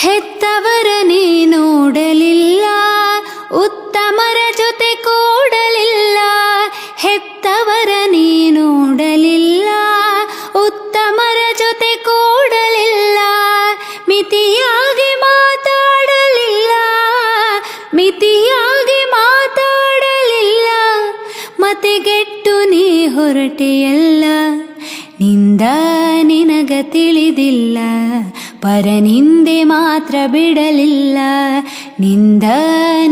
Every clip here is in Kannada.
ಹೆತ್ತವರ ನೀ ನೋಡಲಿಲ್ಲ, ಉತ್ತಮರ ಜೊತೆ ಕೂಡಲಿಲ್ಲ. ಹೆತ್ತವರ ನೀ ನೋಡಲಿಲ್ಲ, ಉತ್ತಮರ ಜೊತೆ ಕೂಡಲಿಲ್ಲ. ಮಿತಿಯಾಗಿ ಮಾತಾಡಲಿಲ್ಲ, ಮಿತಿಯಾಗಿ ಮಾತಾಡಲಿಲ್ಲ. ಮತೆಗೆಟ್ಟು ನೀ ಹೊರಟೆಯಲ್ಲ, ನಿಂದ ನಿನಗ ತಿಳಿದಿಲ್ಲ. ಪರನಿಂದೆ ಮಾತ್ರ ಬಿಡಲಿಲ್ಲ, ನಿಂದ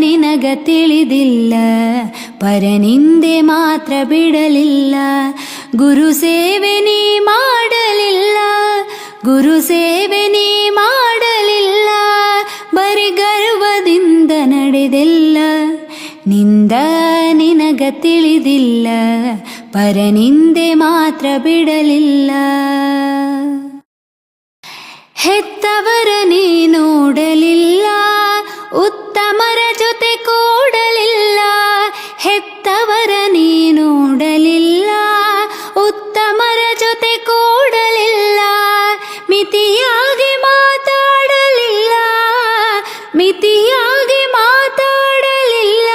ನಿನಗ ತಿಳಿದಿಲ್ಲ. ಪರನಿಂದೆ ಮಾತ್ರ ಬಿಡಲಿಲ್ಲ. ಗುರು ಸೇವೆ ನೀ ಮಾಡಲಿಲ್ಲ, ಗುರು ಸೇವೆ ನೀ ಮಾಡಲಿಲ್ಲ. ಬರಿ ಗರ್ವದಿಂದ ನಡೆದಿಲ್ಲ, ನಿಂದ ನಿನಗ ತಿಳಿದಿಲ್ಲ. ಪರನಿಂದೆ ಮಾತ್ರ ಬಿಡಲಿಲ್ಲ. ಹೆತ್ತವರ ನೀ ನೋಡಲಿಲ್ಲ, ಉತ್ತಮರ ಜೊತೆ ಕೂಡಲಿಲ್ಲ. ಹೆತ್ತವರ ನೀ ನೋಡಲಿಲ್ಲ, ಉತ್ತಮರ ಜೊತೆ ಕೂಡಲಿಲ್ಲ. ಮಿತಿಯಾಗಿ ಮಾತಾಡಲಿಲ್ಲ, ಮಿತಿಯಾಗಿ ಮಾತಾಡಲಿಲ್ಲ.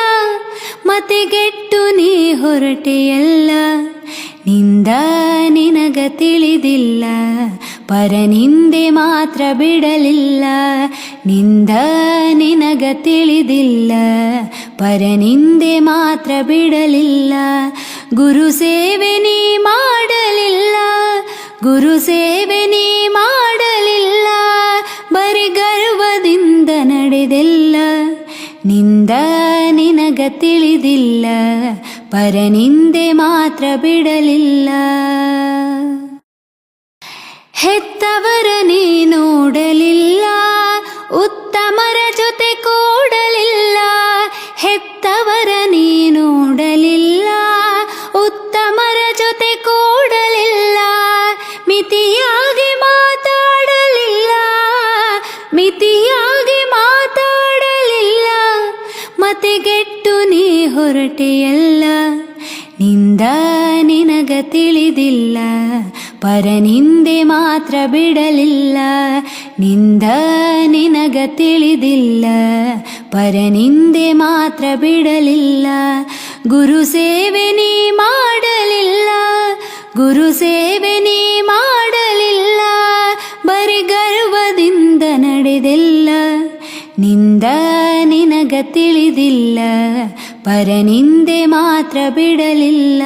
ಮತೆಗೆಟ್ಟು ನೀ ಹೊರಟೆಯಲ್ಲ, ನಿಂದ ನಿನಗ ತಿಳಿದಿಲ್ಲ. ಪರನಿಂದೆ ಮಾತ್ರ ಬಿಡಲಿಲ್ಲ, ನಿಂದ ನಿನಗ ತಿಳಿದಿಲ್ಲ. ಪರನಿಂದೆ ಮಾತ್ರ ಬಿಡಲಿಲ್ಲ. ಗುರು ಸೇವೆ ನೀ ಮಾಡಲಿಲ್ಲ, ಗುರು ಸೇವೆ ನೀ ಮಾಡಲಿಲ್ಲ. ಬರಿ ಗರ್ವದಿಂದ ನಡೆದಿಲ್ಲ, ನಿಂದ ನಿನಗ ತಿಳಿದಿಲ್ಲ. ಪರನಿಂದೆ ಮಾತ್ರ ಬಿಡಲಿಲ್ಲ. ಗುರು ಸೇವೆ ನೀ ಮಾಡಲಿಲ್ಲ, ಗುರು ಸೇವೆ ನೀ ಮಾಡಲಿಲ್ಲ. ಬರಿ ಗರ್ವದಿಂದ ನಡೆದಿಲ್ಲ, ನಿಂದ ನಿನಗ ತಿಳಿದಿಲ್ಲ. ಪರನಿಂದೆ ಮಾತ್ರ ಬಿಡಲಿಲ್ಲ. ಗುರು ಸೇವೆ ನೀ ಮಾಡಲಿಲ್ಲ, ಗುರು ಸೇವೆ ನೀ ಮಾಡಲಿಲ್ಲ. ಬರಿ ಗರ್ವದಿಂದ ನಡೆದಿಲ್ಲ, ನಿಂದ ನಿನಗ ತಿಳಿದಿಲ್ಲ. ಪರನಿಂದೆ ಮಾತ್ರ ಬಿಡಲಿಲ್ಲ. ಹೆತ್ತವರ ನೀ ನೋಡಲಿಲ್ಲ, ಉತ್ತಮರ ಜೊತೆ ಕೂಡಲಿಲ್ಲ. ಹೆತ್ತವರ ನೀ ನೋಡಲಿಲ್ಲ, ಉತ್ತಮರ ಜೊತೆ ಕೂಡಲಿಲ್ಲ. ಮಿತಿಯಾಗಿ ಮಾತಾಡಲಿಲ್ಲ, ಮಿತಿಯಾಗಿ ಮಾತಾಡಲಿಲ್ಲ. ಮತೆಗೆಟ್ಟು ನೀ ಹೊರಟೆಯಲ್ಲ, ನಿಂದ ನಿನಗ ತಿಳಿದಿಲ್ಲ. ಪರನಿಂದೆ ಮಾತ್ರ ಬಿಡಲಿಲ್ಲ, ನಿಂದ ನಿನಗ ತಿಳಿದಿಲ್ಲ. ಪರನಿಂದೆ ಮಾತ್ರ ಬಿಡಲಿಲ್ಲ. ಗುರು ಸೇವೆ ನೀ ಮಾಡಲಿಲ್ಲ, ಗುರು ಸೇವೆ ನೀ ಮಾಡಲಿಲ್ಲ. ಬರಿ ಗರ್ವದಿಂದ ನಡೆದಿಲ್ಲ, ನಿಂದ ನಿನಗ ತಿಳಿದಿಲ್ಲ. ಪರನಿಂದೆ ಮಾತ್ರ ಬಿಡಲಿಲ್ಲ.